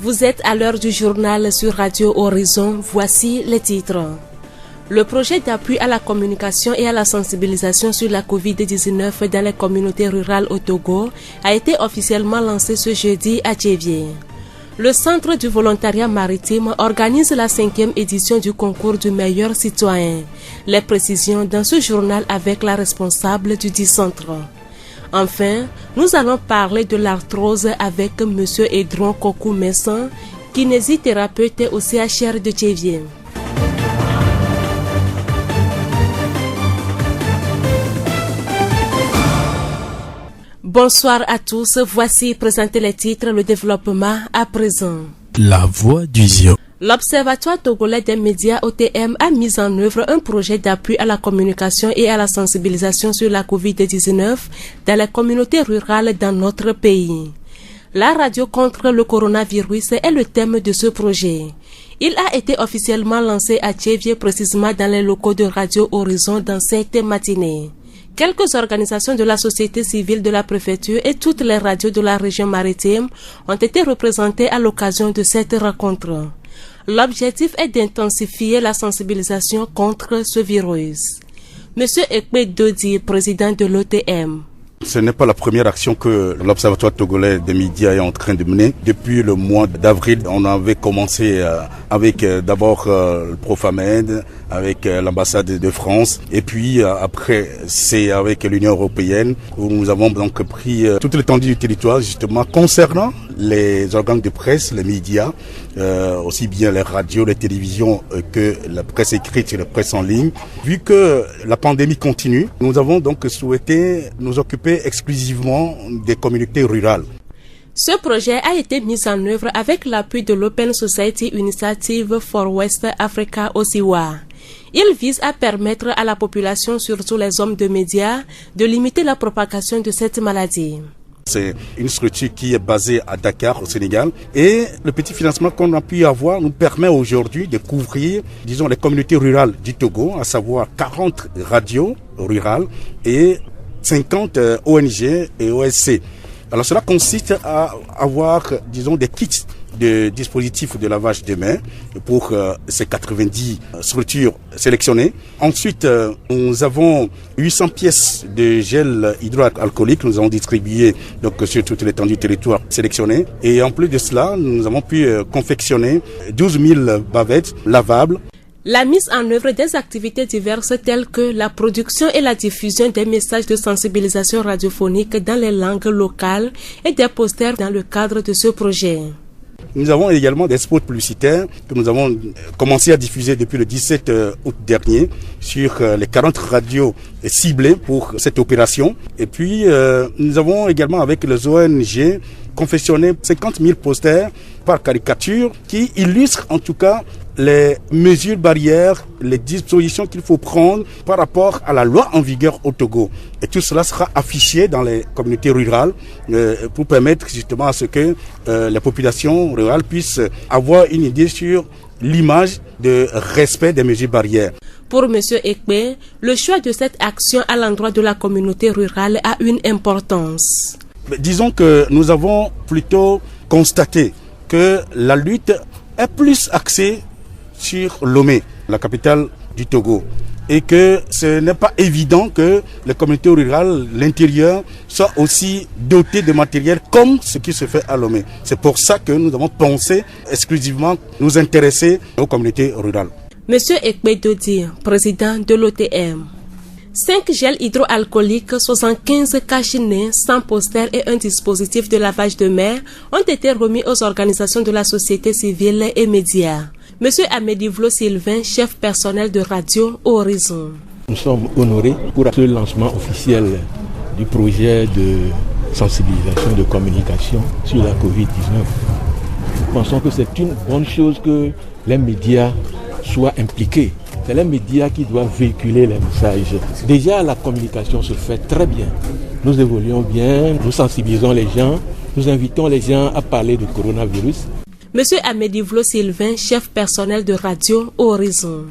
Vous êtes à l'heure du journal sur Radio Horizon. Voici les titres. Le projet d'appui à la communication et à la sensibilisation sur la COVID-19 dans les communautés rurales au Togo a été officiellement lancé ce jeudi à Djévié. Le Centre du volontariat maritime organise la 5e édition du concours du meilleur citoyen. Les précisions dans ce journal avec la responsable du dit centre. Enfin, nous allons parler de l'arthrose avec M. Edron Kokou-Messan, kinésithérapeute au CHR de Djévié. Bonsoir à tous, voici présenter les titres, le développement à présent. La voix du Zion. L'Observatoire togolais des médias OTM a mis en œuvre un projet d'appui à la communication et à la sensibilisation sur la COVID-19 dans les communautés rurales dans notre pays. La radio contre le coronavirus est le thème de ce projet. Il a été officiellement lancé à Djévié, précisément dans les locaux de Radio Horizon dans cette matinée. Quelques organisations de la société civile de la préfecture et toutes les radios de la région maritime ont été représentées à l'occasion de cette rencontre. L'objectif est d'intensifier la sensibilisation contre ce virus. Monsieur Ekpe Dodi, président de l'OTM. Ce n'est pas la première action que l'Observatoire togolais des médias est en train de mener. Depuis le mois d'avril, on avait commencé avec d'abord le Profamed, avec l'ambassade de France, et puis après c'est avec l'Union européenne où nous avons donc pris toute l'étendue du territoire justement concernant les organes de presse, les médias, aussi bien les radios, les télévisions que la presse écrite et la presse en ligne. Vu que la pandémie continue, nous avons donc souhaité nous occuper exclusivement des communautés rurales. Ce projet a été mis en œuvre avec l'appui de l'Open Society Initiative for West Africa OSIWA. Il vise à permettre à la population, surtout les hommes de médias, de limiter la propagation de cette maladie. C'est une structure qui est basée à Dakar, au Sénégal, et le petit financement qu'on a pu avoir nous permet aujourd'hui de couvrir, disons, les communautés rurales du Togo, à savoir 40 radios rurales et 50 ONG et OSC. Alors cela consiste à avoir, disons, des kits de dispositifs de lavage de mains pour ces 90 structures sélectionnées. Ensuite, nous avons 800 pièces de gel hydroalcoolique. Nous avons distribué donc sur toute l'étendue du territoire sélectionné. Et en plus de cela, nous avons pu confectionner 12 000 bavettes lavables. La mise en œuvre des activités diverses telles que la production et la diffusion des messages de sensibilisation radiophonique dans les langues locales et des posters dans le cadre de ce projet. Nous avons également des spots publicitaires que nous avons commencé à diffuser depuis le 17 août dernier sur les 40 radios ciblées pour cette opération. Et puis, nous avons également avec les ONG confectionné 50 000 posters par caricature qui illustrent en tout cas les mesures barrières, les dispositions qu'il faut prendre par rapport à la loi en vigueur au Togo. Et tout cela sera affiché dans les communautés rurales pour permettre justement à ce que les populations rurales puissent avoir une idée sur l'image de respect des mesures barrières. Pour M. Ekpe, le choix de cette action à l'endroit de la communauté rurale a une importance. Disons que nous avons plutôt constaté que la lutte est plus axée sur Lomé, la capitale du Togo, et que ce n'est pas évident que les communautés rurales, l'intérieur, soient aussi dotées de matériel comme ce qui se fait à Lomé. C'est pour ça que nous avons pensé exclusivement nous intéresser aux communautés rurales. Monsieur Ekpe Dodi, président de l'OTM. 5 gels hydroalcooliques, 75 cachinets, 100 posters et un dispositif de lavage de mains ont été remis aux organisations de la société civile et médias. Monsieur Amedivlo Sylvain, chef personnel de Radio Horizon. Nous sommes honorés pour ce lancement officiel du projet de sensibilisation de communication sur la COVID-19. Nous pensons que c'est une bonne chose que les médias soient impliqués. C'est les médias qui doivent véhiculer les messages. Déjà, la communication se fait très bien. Nous évoluons bien, nous sensibilisons les gens, nous invitons les gens à parler du coronavirus. Monsieur Amedivlo Sylvain, chef personnel de Radio Horizon.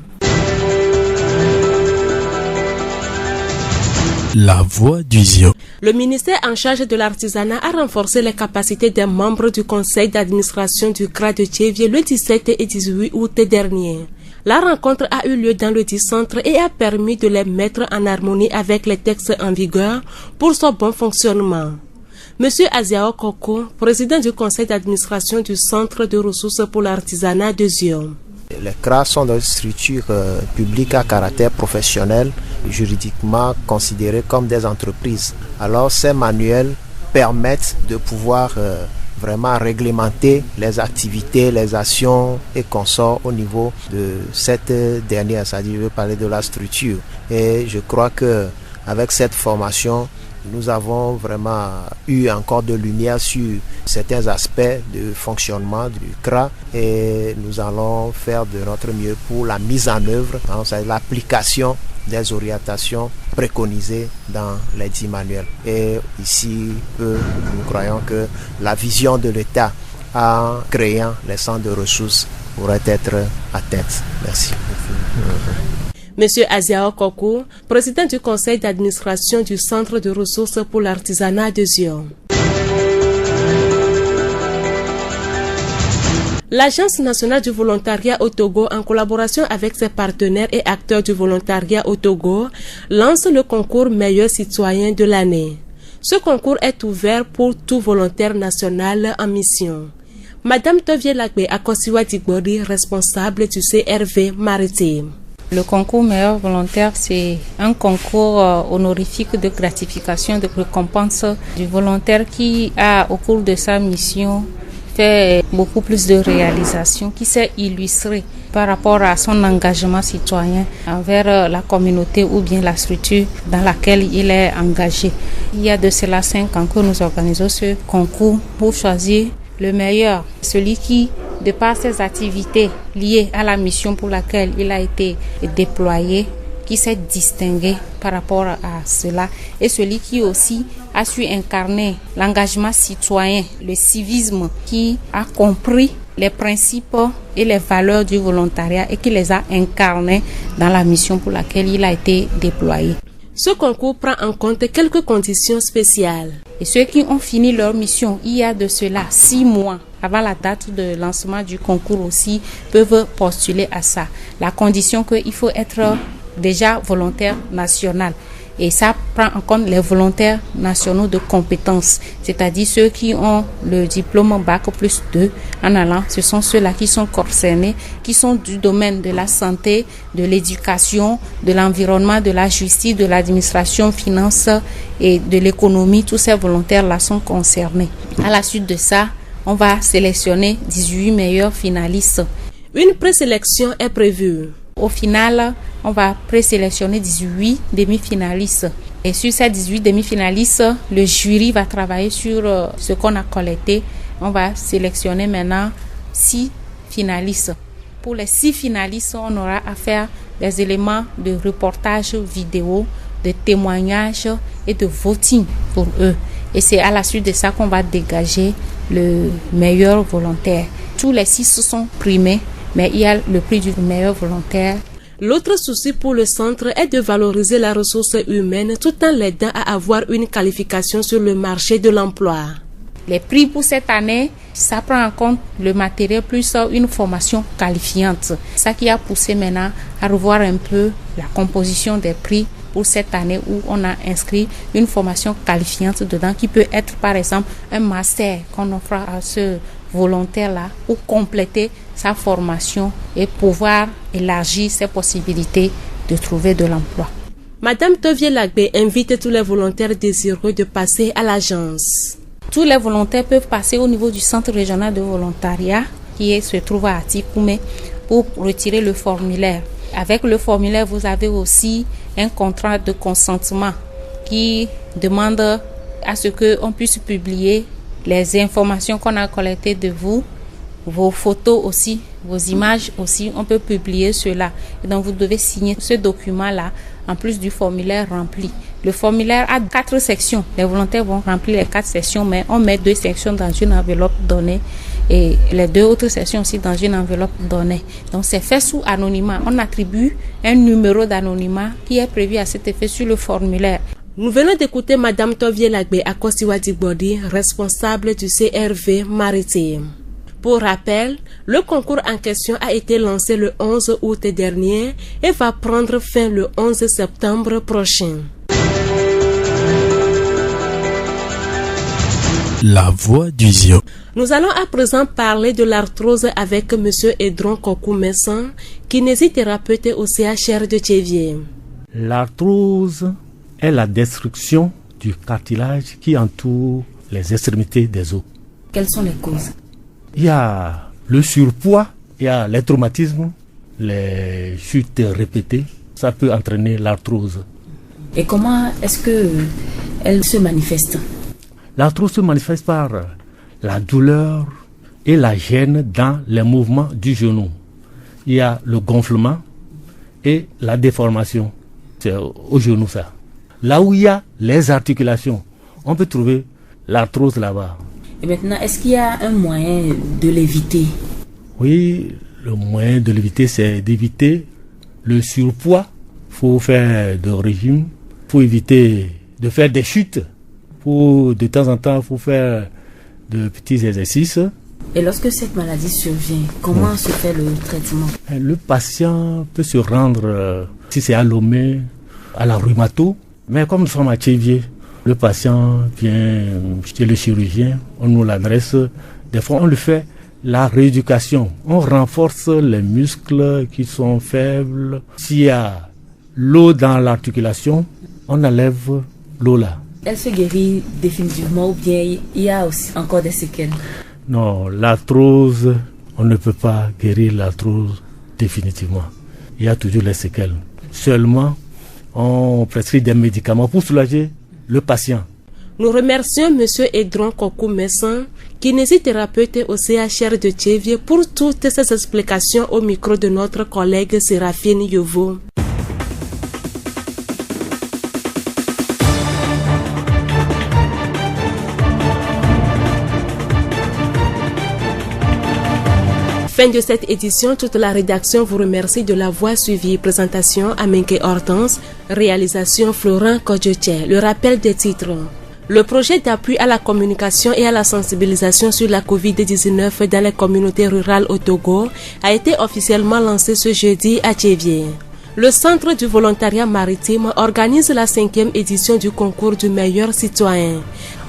La voix du Zion. Le ministère en charge de l'artisanat a renforcé les capacités des membres du conseil d'administration du CRA de Thiévié le 17 et 18 août dernier. La rencontre a eu lieu dans le dit centre et a permis de les mettre en harmonie avec les textes en vigueur pour son bon fonctionnement. Monsieur Aziao Koko, président du conseil d'administration du centre de ressources pour l'artisanat de Zion. Les CRA sont des structures publiques à caractère professionnel, juridiquement considérées comme des entreprises. Alors ces manuels permettent de pouvoir vraiment réglementer les activités, les actions et consorts au niveau de cette dernière, c'est-à-dire je veux parler de la structure. Et je crois que avec cette formation, nous avons vraiment eu encore de lumière sur certains aspects de fonctionnement du CRA et nous allons faire de notre mieux pour la mise en œuvre, c'est l'application des orientations préconisées dans les 10 manuels. Et ici, nous croyons que la vision de l'État en créant les centres de ressources pourrait être atteinte. Merci. Monsieur Aziao Koko, président du conseil d'administration du Centre de ressources pour l'artisanat de Zion. L'Agence nationale du volontariat au Togo, en collaboration avec ses partenaires et acteurs du volontariat au Togo, lance le concours Meilleur citoyen de l'année. Ce concours est ouvert pour tout volontaire national en mission. Madame Tovie Lagbe Akosiwa Digbori, responsable du CRV maritime. Le concours meilleur volontaire, c'est un concours honorifique de gratification, de récompense du volontaire qui a, au cours de sa mission, fait beaucoup plus de réalisations, qui s'est illustré par rapport à son engagement citoyen envers la communauté ou bien la structure dans laquelle il est engagé. Il y a de cela 5 ans que nous organisons ce concours pour choisir le meilleur, celui qui, de par ses activités liées à la mission pour laquelle il a été déployé, qui s'est distingué par rapport à cela, et celui qui aussi a su incarner l'engagement citoyen, le civisme, qui a compris les principes et les valeurs du volontariat et qui les a incarnés dans la mission pour laquelle il a été déployé. Ce concours prend en compte quelques conditions spéciales. Et ceux qui ont fini leur mission il y a de cela 6 mois avant la date de lancement du concours aussi peuvent postuler à ça. La condition qu'il faut être déjà volontaire national. Et ça prend en compte les volontaires nationaux de compétences, c'est-à-dire ceux qui ont le diplôme Bac plus 2 en allant. Ce sont ceux-là qui sont concernés, qui sont du domaine de la santé, de l'éducation, de l'environnement, de la justice, de l'administration, finance et de l'économie. Tous ces volontaires-là sont concernés. À la suite de ça, on va sélectionner 18 meilleurs finalistes. Une présélection est prévue. Au final, on va présélectionner 18 demi-finalistes. Et sur ces 18 demi-finalistes, le jury va travailler sur ce qu'on a collecté. On va sélectionner maintenant 6 finalistes. Pour les 6 finalistes, on aura à faire des éléments de reportage vidéo, de témoignages et de voting pour eux. Et c'est à la suite de ça qu'on va dégager le meilleur volontaire. Tous les 6 sont primés, mais il y a le prix du meilleur volontaire. L'autre souci pour le centre est de valoriser la ressource humaine tout en l'aidant à avoir une qualification sur le marché de l'emploi. Les prix pour cette année, ça prend en compte le matériel plus une formation qualifiante. Ça qui a poussé maintenant à revoir un peu la composition des prix pour cette année où on a inscrit une formation qualifiante dedans qui peut être par exemple un master qu'on offre à ce volontaire-là ou compléter sa formation et pouvoir élargir ses possibilités de trouver de l'emploi. Madame Tovie Lagbe invite tous les volontaires désireux de passer à l'agence. Tous les volontaires peuvent passer au niveau du centre régional de volontariat qui se trouve à Atikoumé pour retirer le formulaire. Avec le formulaire, vous avez aussi un contrat de consentement qui demande à ce qu'on puisse publier les informations qu'on a collectées de vous, vos photos aussi, vos images aussi, on peut publier cela. Et donc vous devez signer ce document-là en plus du formulaire rempli. Le formulaire a 4 sections. Les volontaires vont remplir les 4 sections, mais on met 2 sections dans une enveloppe donnée et les 2 autres sections aussi dans une enveloppe donnée. Donc c'est fait sous anonymat. On attribue un numéro d'anonymat qui est prévu à cet effet sur le formulaire. Nous venons d'écouter Madame Tovie Lagbe Akosiwadi Bodi, responsable du CRV maritime. Pour rappel, le concours en question a été lancé le 11 août dernier et va prendre fin le 11 septembre prochain. La voix du Zion. Nous allons à présent parler de l'arthrose avec M. Edron Kokou-Messan, kinésithérapeute au CHR de Tchéviers. L'arthrose est la destruction du cartilage qui entoure les extrémités des os. Quelles sont les causes? Il y a le surpoids, il y a les traumatismes, les chutes répétées. Ça peut entraîner l'arthrose. Et comment est-ce qu'elle se manifeste? L'arthrose se manifeste par la douleur et la gêne dans les mouvements du genou. Il y a le gonflement et la déformation. C'est au genou ça. Là où il y a les articulations, on peut trouver l'arthrose là-bas. Et maintenant, est-ce qu'il y a un moyen de l'éviter? Oui, le moyen de l'éviter, c'est d'éviter le surpoids. Il faut faire de régime, il faut éviter de faire des chutes. De temps en temps, il faut faire de petits exercices. Et lorsque cette maladie survient, comment se fait le traitement? Le patient peut se rendre, si c'est à Lomé, à la rhumato. Mais comme nous sommes à Tchéviers, le patient vient chez le chirurgien, on nous l'adresse. Des fois, on lui fait la rééducation. On renforce les muscles qui sont faibles. S'il y a l'eau dans l'articulation, on enlève l'eau là. Elle se guérit définitivement ou bien il y a aussi encore des séquelles? Non, l'arthrose, on ne peut pas guérir l'arthrose définitivement. Il y a toujours les séquelles. Seulement, on prescrit des médicaments pour soulager le patient. Nous remercions M. Edron Kokou-Messan, kinésithérapeute au CHR de Tchéviers, pour toutes ces explications au micro de notre collègue Séraphine Yovo. Fin de cette édition, toute la rédaction vous remercie de la voix suivie. Présentation Amenke Hortense, réalisation Florent Kodjoche. Le rappel des titres. Le projet d'appui à la communication et à la sensibilisation sur la COVID-19 dans les communautés rurales au Togo a été officiellement lancé ce jeudi à Tchéviers. Le Centre du volontariat maritime organise la 5e édition du concours du meilleur citoyen.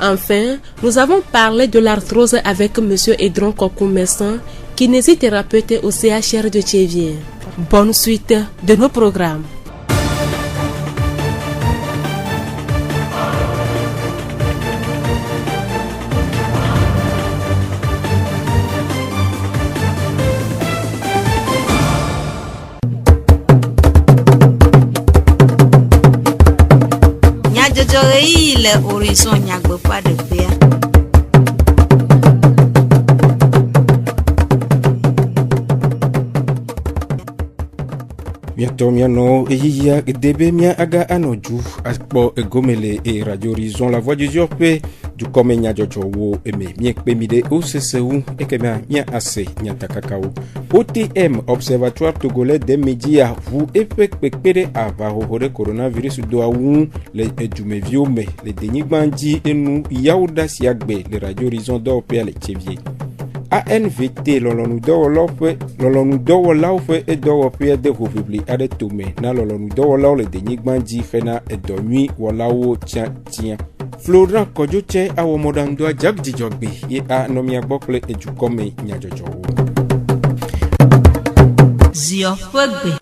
Enfin, nous avons parlé de l'arthrose avec M. Edron Kokou-Messan, kinésithérapeute au CHR de Tchéviers. Bonne suite de nos programmes. Le horizon nyagbe pas de paix. Bientôt miano eyiya debe mia aga anoju aspo egomele e radio horizon la voix du Ziopé du komenya jojo wo eme miekpe mide OCCU ekemia mia ase nyatakakao OTM Observatoire Togolais des médias vous epekpekpede avahohore coronavirus doawu le edumeviome le denigbanji enu yauda siagbe le radio horizon d'Opé le Tchéviers ANVT lolonu dɔwɔlawo ƒe dɔwɔƒe de hoʋiʋli aɖe tome na lɔlɔnu dɔwɔlawo le denyigbanji hena edɔnyui wɔlawo tia. Florent Kodjoche awɔmɔɖaŋudɔa dzidzɔgbe ye anɔ mia gbɔ kple edukɔme nyadzɔdzɔwo. Zion ƒe gbe.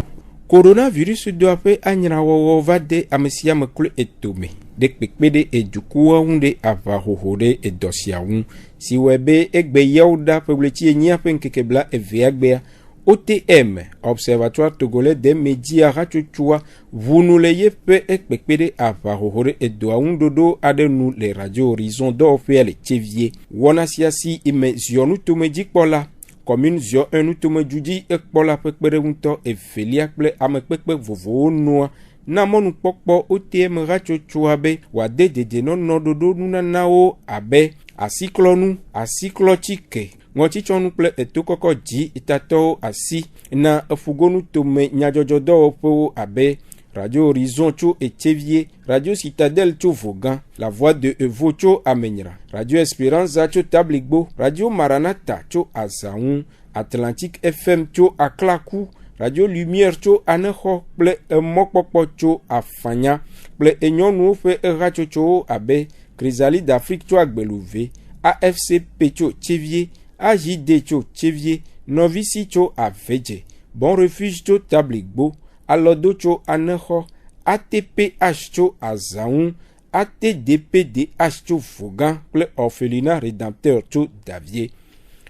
Coronavirus doa ƒe anyrawɔwɔ va de ame sia ame kple etome de kpekpe ɖe edukuwo ŋu ɖe aʋahoho ɖe edɔ sia ŋu si wɔe be egbe yawo ɖa ƒe ɣleti enyia ƒe ŋkeke bla evea gbea. OTM Observatoire Togolais des médias hatsotsoa vunu le yeƒe ekpekpe ɖe aʋahoho ɖe edɔa ŋu ɖoɖo aɖe nu le radio horizon dɔwɔƒea le Tchéviers. Wɔna sia si ime ziɔ nutomedzikpɔla commune ziɔ 1 nutomedzudzi ekpɔla ƒe kpeɖeŋutɔ evelia kple amekpekpe vovovowo nua na mɔnukpɔkpɔ OTM hatsotsoa be wòade dedienɔnɔ ɖoɖo nunanawo abe asiklɔnu, asiklɔtsike, ŋɔtsitsɔnu kple etokɔkɔ dzi itatɔwo asi na efugonu tome nyadzɔdzɔdɔwɔƒewo abe Radio Horizon tso Echevier, Radio Citadelle tso Vaughan, La Voix de Evo tso Amenyra, Radio Esperanza tso Tabligbo, Radio Maranatha tso Azaoun, Atlantique FM tso Aklakou, Radio Lumière tso Aneho, kple Mokpokpo tso Afanya, kple Enyonu fe Radio tso Abe, Chrysalide d'Afrique tso Agbelouvé, AFCP tso Tchevier, AJD tso Tchevier, Novici tso Aveje, Bon Refuge tso Tabligbo, Alodo tso Aneho, ATPH tso Azaoun, ATDPDH tso Vaughan, kple Orphelinat Rédempteur tso Davier.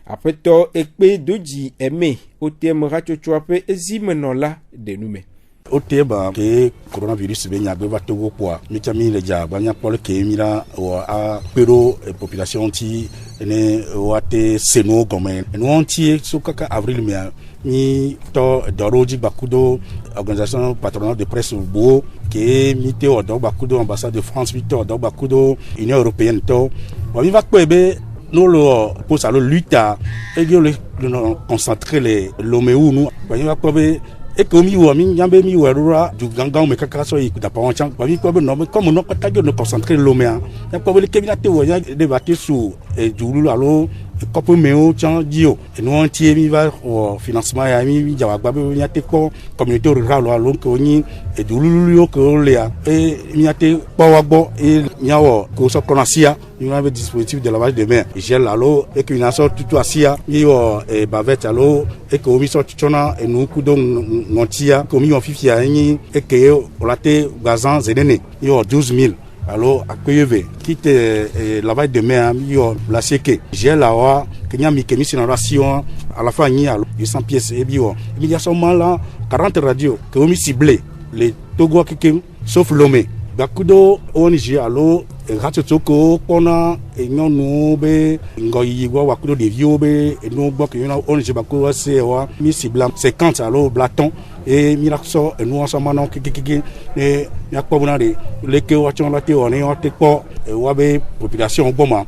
Après to ekpe doji eme OTM radio tso ape ezimenola denoume. OTM ke coronavirus be nyagbe va togo kwa mitami le ja banya pole ke mira o a pero population ti ne o ate seno gomen no anti so kaka avril mi to doroji bakudo organisation patronale de presse bo ke mite o do bakudo ambassade de France mite o do bakudo Union européenne to wa mi va kwebe nous le pour ça le lutte et le concentrer les l'omeu nous va kwebe et comme il wa mi nyambe mi werura du gangan me kaka so ikuta pa on chan wa mi kwebe no comme no ko tagio no concentrer l'omeu ya kwebe le kebina te wo ya débattre sur djulu alo kopo meo chan dio et nous entier mi va au financement ya mi jawa gba be mi ate ko communauté rurale alo ko ni et djulu yo ko le et mi ate pa wa gbo et nyawo ko so konasia il avait dispositif de lavage de mains gel alo et que une sorte tout asia yo et bavette alo et que mi sorte chona et nous ku don ngontia ko mi on fifia ni et que on late gazan zenene yo 12000 alors accueillez quitte lavage de mains yo la seke gel awa kenya mi kemi ration à la fin ni alo 100 pièces et bio il y a seulement là 40 radios que on mi ciblé les Togo kikem sauf Lomé bakudo ONG alo ratotoko pona enyonu be ngoyi wa wakudo de vieux be eno gbo ke yona ONG bakudo se wa mi cibla 50 alo blaton et mirakso enu ensemble non kikiki e yakobuna de leke wa chon la te oni o te po wa be population boma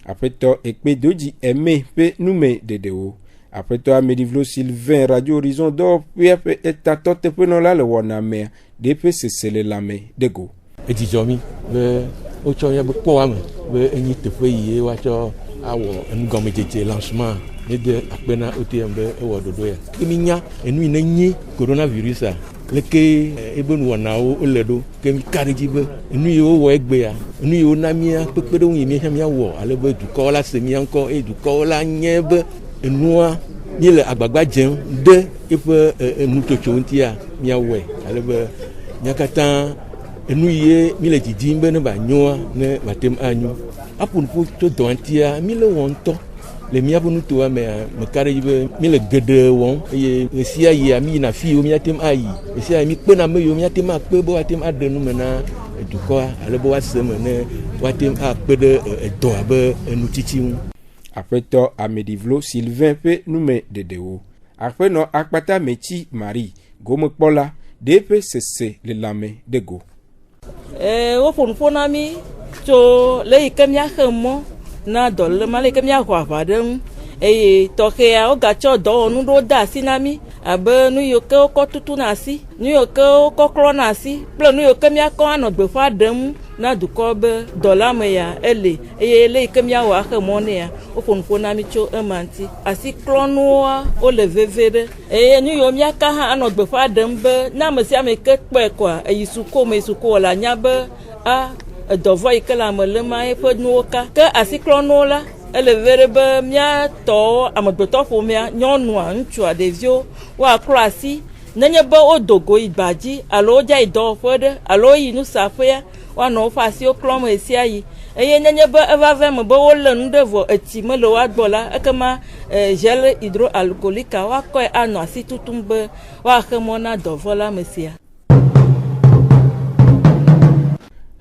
après to ekpe doji eme pe nume dedeo après to Amedivlo Sylvain Radio Horizon do pe etatote pe no la le wona me DPC sele lame dego Edijomi be ocho ya be po ame be enyi tefe yi wa cho awo ngome jeje lancement ne de akpena OTM be ewo dodo ya kiminya enu ina nyi coronavirus a leke ebenu wana o ledo kemi kariji be enu yo wo egbe ya enu yo na mia pepe do yimi hia mia wo ale be duko la semi anko e duko la nye be enua ni le agbagba jen de ipe enu tocho ntia mia we ale be nyakata enu ye mi le didimbe ne ba nyoa ne batem anyo apun pu to dontia mi le wonto le mia bunu to me kare yibe mi le gede won ye sia ye mi na fi o mi atem ayi sia mi pe na me yo mi atem akpe bo atem adenu me na duko ale bo wasem ne watem akpe de do abe enu titi mu après to Amedivlo Sylvain pe nume dedeo après no akpata mechi Marie gomo kpola DPCC le lame dego wo fona mi to le kemia khemo na dole ma le kemia kwa vadem to ke a o gacho do nu do da sinami abe nu yo ke ko tutu na si nu yo ke ko klo na si ple nu yo kemia ko anogbe fa dem na duko be dola me ya ele le kemia wa khemo ne ya o fona mi cho emanti asi klo nu o le vevere nu yo mia ka ha anogbe fa dem be na me si ameke pe kwa yisuko me suko la nya be a dovo ikela me le ma e pe nu ka ke asi klo nu la ele vere be mia to amagbeto fo mia nyonu a ntu a devio wa klasi nenye be odogo igbaji alo ja ido fode alo yinu safia wa no fa si o klom esia yi eye nenye be eva ve me be wo le nu devo eti me le wa gbola ekema gel hydroalcoolique wa ko anu asi tutumbe wa khemona dovola mesia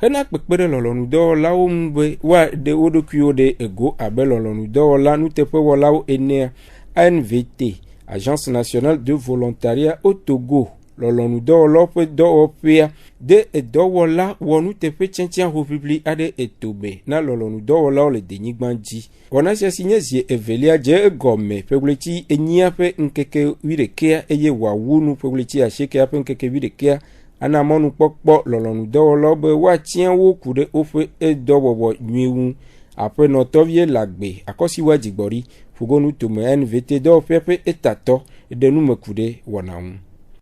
hena kpekpere lolonu do lawo mbe wa de odokuyo de ego abe lolonu do la nu tepe wolawo ene ANVT Agence nationale de volontariat au Togo lolonu do lope do opia de do wola wonu tepe tchentia republi ade etobe na lolonu do wola le denyigbanji ona sia signé zie evelia je gome pegleti enyia pe nkeke wirekea eye wawunu pegleti asheke ape nkeke wirekea ana mɔnu kpɔkpɔ lɔlɔnu dɔwɔlɔ be woatia wo ku ɖe woƒe edɔwɔwɔ nyui ŋu. Aƒenɔtɔvie Lagbe akɔsiwa dzigbɔɖi fugonu tome NVT dɔwɔƒe ƒe etatɔ ɖe nume ku ɖe wɔna ŋu.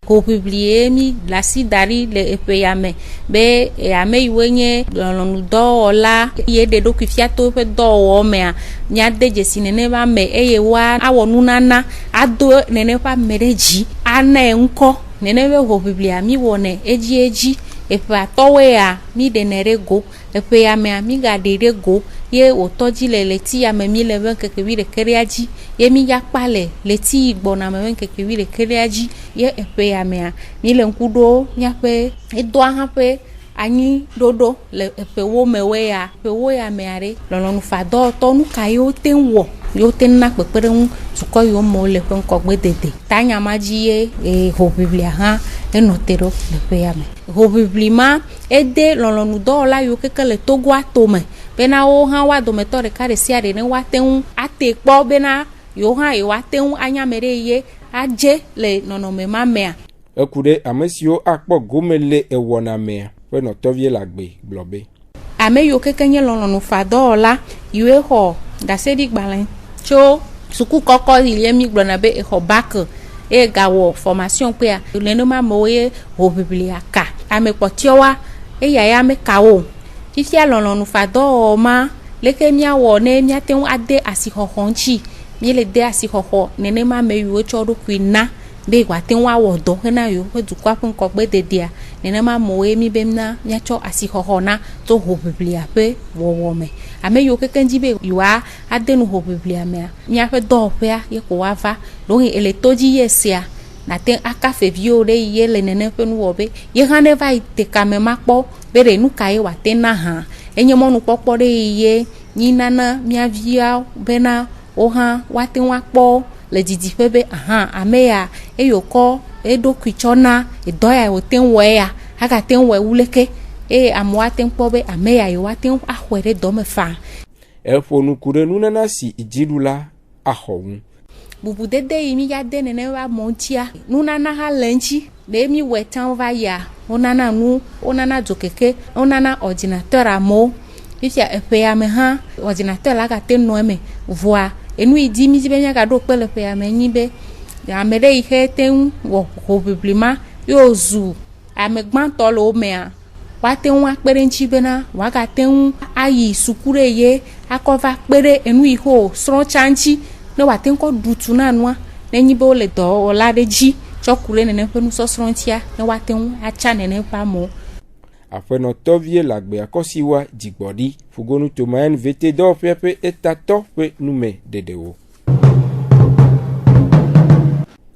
Ko publier mi lasi dari le eƒe yame be ame yiwo nye lɔlɔnudɔwɔla ye de ɖokui fia to ƒe dɔwɔwɔ mea miade dzesi nene ƒe ame eye woa awɔ nunana ado nene ƒe ame ɖe dzi anae ŋkɔ nene ƒe hoʋiʋlia mi wɔnɛ edzi eƒe atɔwoea mi ɖenɛ ɖe go eƒe yamea mi gaɖe ɖe go ye wòtɔdzi le leti yame mi le ƒe ŋkeke 11 dzi ye mi ya kpa le leti gbɔna me ƒe ŋkeke 11 dzi ye eƒe yamea mi le ŋku ɖo miaƒe edoa hã ƒe anyi ɖoɖo le eƒewo me woya eƒewo yamea ɖe lɔlɔnufadɔwɔtɔ nu ka yewo te wɔ yewo te na kpekpeɖeŋu dukɔ yiwo me le ƒe ŋkɔgbe dede ta nyama dzi ye hoʋiʋlia hã enɔ te ɖo le ƒe yame hoʋiʋli ma ede lɔlɔnudɔwɔla yiwo keke le Togoa tome bena wo hã wa dometɔ ɖeka ɖe sia ɖe ne woate ŋu ate kpɔ bena yewo hã yewoate ŋu anyame ɖe ye adze le nɔnɔme ma mea. Eku ɖe ame siwo akpɔ gome le ewɔna mea ƒe nɔtɔvie Lagbe gblɔ be ame yiwo keke nye lɔlɔnufadɔwɔla yiwo xɔ ɖaseɖigbalẽ tso sukukɔkɔ yi mi gblɔna be exɔ bake eye gawɔ formation kpea nenema amewo ye hoʋiʋlia ka ame kpɔtɔewoa eya ya mekawo fifia lɔlɔnufadɔwɔwɔ ma leke miawɔ ne miate ŋu ade asixɔxɔ ŋuti mi le de asixɔxɔ nenema ame yiwo tsɔ ɖokui na be wòate ŋu awɔ dɔ hena yewo ƒe dukɔa ƒe ŋkɔgbe dedea nenema amewo ye mi be na miatsɔ asixɔxɔ na to hoʋiʋlia ƒe wɔwɔ me ame yiwo keke dzi be yewoa ade nu hoʋiʋlia mea miaƒe dɔwɔƒea ye ko woava ɖohi ele to dzi ye sia nate aka feviwo ɖe ye le nene ƒe nuwɔ be ye hã ne va yi tekame ma kpɔ be ɖe nu ka ye wòate na hã enye mɔnukpɔkpɔ ɖe ye nyi nana mia viawo bena wo hã woate ŋu akpɔ le didiƒe be ame ya eyo kɔ eɖokui tsɔ na edɔ ya wòte ŋu wɔ ya agate ŋu wɔ wu leke eye amewo ate ŋu kpɔ be ame ya yewoate ŋu axɔe ɖe dɔ me faa. Eƒo nuku ɖe nunana si dziɖula axɔ ŋu. Bubudede yi mi ya de nene va mɔ ŋutia nunana hã le ŋuti ɖe mi wɔe tsã va yia wonana nu wonana dzokeke wonana ordinateur amewo fifia eƒe yame hã ordinateur la gate nɔ eme voa enu yi di mi dzi be miagaɖo kpe le ƒe yame nyi be ame ɖe yi xe te ŋu wɔ hoʋiʋli ma yo zu ame gbãtɔ le wo mea woate ŋu akpe ɖe ŋuti bena woagate ŋu ayi suku ɖe ye akɔ va kpe ɖe enu yi ho srɔ̃ tsa ŋuti ne wòate ŋu kɔ ɖu tu na nua ne nyi be wole dɔwɔla ɖe dzi tsɔ ku ɖe nene ƒe nusɔsrɔ̃ ŋutia ne woate ŋu atsa nene ƒe amewo. Aƒenɔtɔvie Lagbe akɔsiwa dzigbɔɖi fugonu toma NVT dɔwɔƒe ƒe etatɔ ƒe nume dedewo.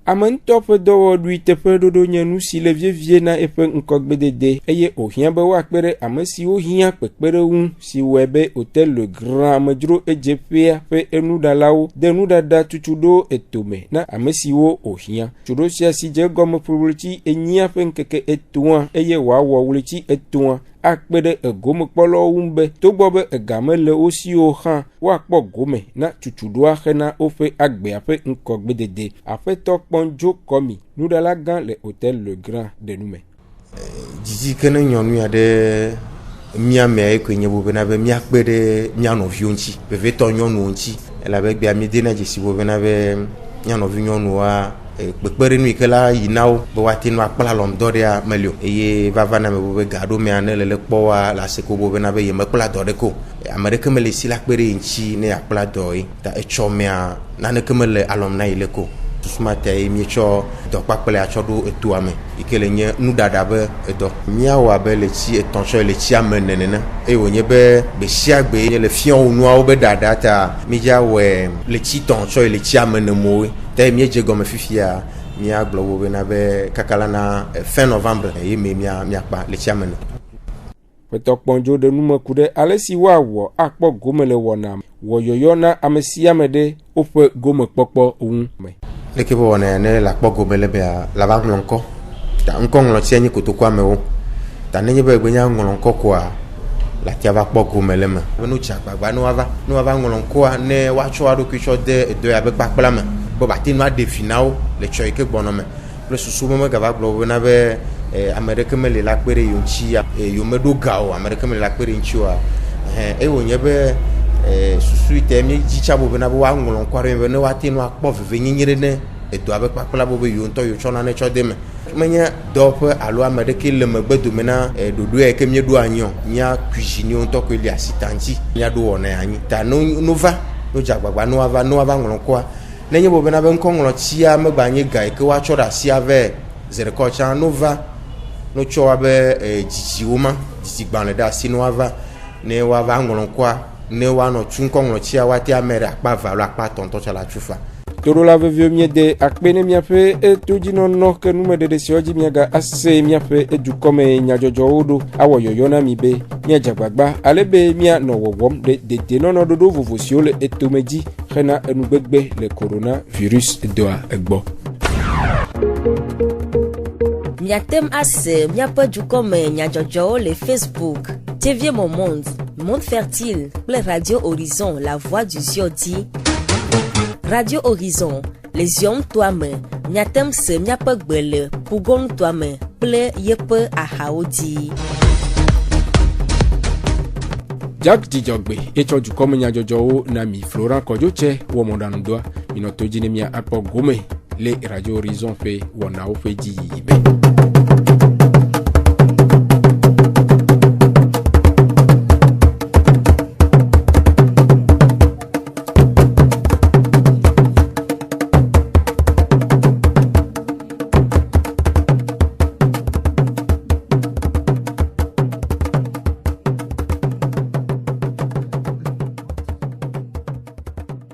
Ame ŋutɔ ƒe dɔwɔɖui teƒe ɖoɖo nye nu si le vievie na eƒe ŋkɔgbedede eye wòhiã be woakpe ɖe ame siwo hiã kpekpeɖeŋu si wɔe be Hôtel Le Grand amedzro edzeƒea ƒe enuɖalawo de nuɖaɖa tutuɖo etome na ame siwo wòhiã. Tuɖo sia si dze egɔme ƒe ɣleti enyia ƒe ŋkeke 3 eye wòawɔ ɣleti 3 akpe ɖe egomekpɔlɔwo ŋu be togbɔ be ega mele wo siwo hã woakpɔ gome na tutuɖoa hena woƒe agbea ƒe ŋkɔgbedede. Aƒetɔ Kpɔndzo Kɔmi nuɖala gã le Hôtel Le Grand de nume. Dzidzi ke ne nyɔnu ya ɖe mía mea yi koe nye bo bena be míakpe ɖe mía nɔviwo ŋuti vevetɔ nyɔnuwo ŋuti elabena mi dena dzesi bo bena be mía nɔvi nyɔnuwoa kpekpeɖenu yi ke la yi na wo be woate ŋu akpla alɔŋdɔ ɖea melio eye vava na me bo be gaɖo mea ne le kpɔwoa le aseko bo bena be yemekpla dɔ ɖeke o ame ɖeke mele si la kpe ɖe ŋuti ne yakpla dɔ ye ta etsɔ mea naneke mele alɔm na yi le ko susumata ye mietsɔ dɔkpakple atsɔ ɖo etoa me yi ke le nye nuɖaɖa be edɔ míawɔ abe letsi etɔ̃ tsɔ letsi ame nene eye wònye be gbe sia gbe nye le fiɔwo nuawo be ɖaɖa ta mídza wɔe letsi tɔ̃ tsɔ letsi ame nemowoe ta ye míedze gɔme fifia míagblɔ wo bena be kaka la na fin novembre ye me míakpa letsi ame ne. Aƒetɔ Kpɔndzo ɖe nume ku ɖe ale si woawɔ akpɔ gome le wɔna wɔ yɔyɔ na ame sia ame ɖe woƒe gomekpɔkpɔ ŋu me. Leke be wɔna ne la kpɔ gome le bea la va ŋlɔ ŋkɔ ta ŋkɔ ŋlɔtia nye kotoku amewo ta nenye be egbe nya ŋlɔ ŋkɔ koa la tia va kpɔ gome le me be no tsi agbagba ne wava ŋlɔ ŋkɔa ne woatsɔ aɖokui tsɔ de edɔ ya be kpakpla me be bate nu aɖe fi na wo le tsɔ yi ke gbɔnɔ me kple susu be megava gblɔ bena be America me le la kpere yonchi yo me do gao America me la kpere nchiwa wo nye be susu ite mi jicha bo na bo wa ngolon kware be ne wa tinu akpo veve nyinyire ne edo abe kpakpla bo be yo nto yo chona ne chodeme menya dope alo America le megbedo mena dodo e kemie do anyo nya cuisine nto ko ili asitanti nya do wona anyi ta no va no jagbagba no ava ngolon kwa nenye bo be na be nkongolo tia megbanye gai ke wa choda si ave zere ko cha no va no cho abe jiji woma jiji gbanle da sinu ava ne wa va ngolon kwa ne wa no chunkonglo chia wa ti amere akpa valo akpa tonto cha la chufa toro la vevio miede akpene miape etuji no ke nume de sioji miaga ase miape edukome nyajojo odo awo yoyona mibe nya jagbagba alebe mia no wowom de no dodo vovosiole etomeji khena enugbegbe le coronavirus doa egbo miatem ase miape dukome nyajojo le Facebook TV Mon Monde Fertile, les Radio Horizon, la voix du Ziodi. Radio Horizon, les hommes toi-même, nyatem se miape gbele, pougon toi-même, ple yepe a haodi. Jack Dijogbe, echo du comme nyajojo nami Florent Kojoche, womondandoa, minotojine mia apo gome, les Radio Horizon fait wona ofeji ibe.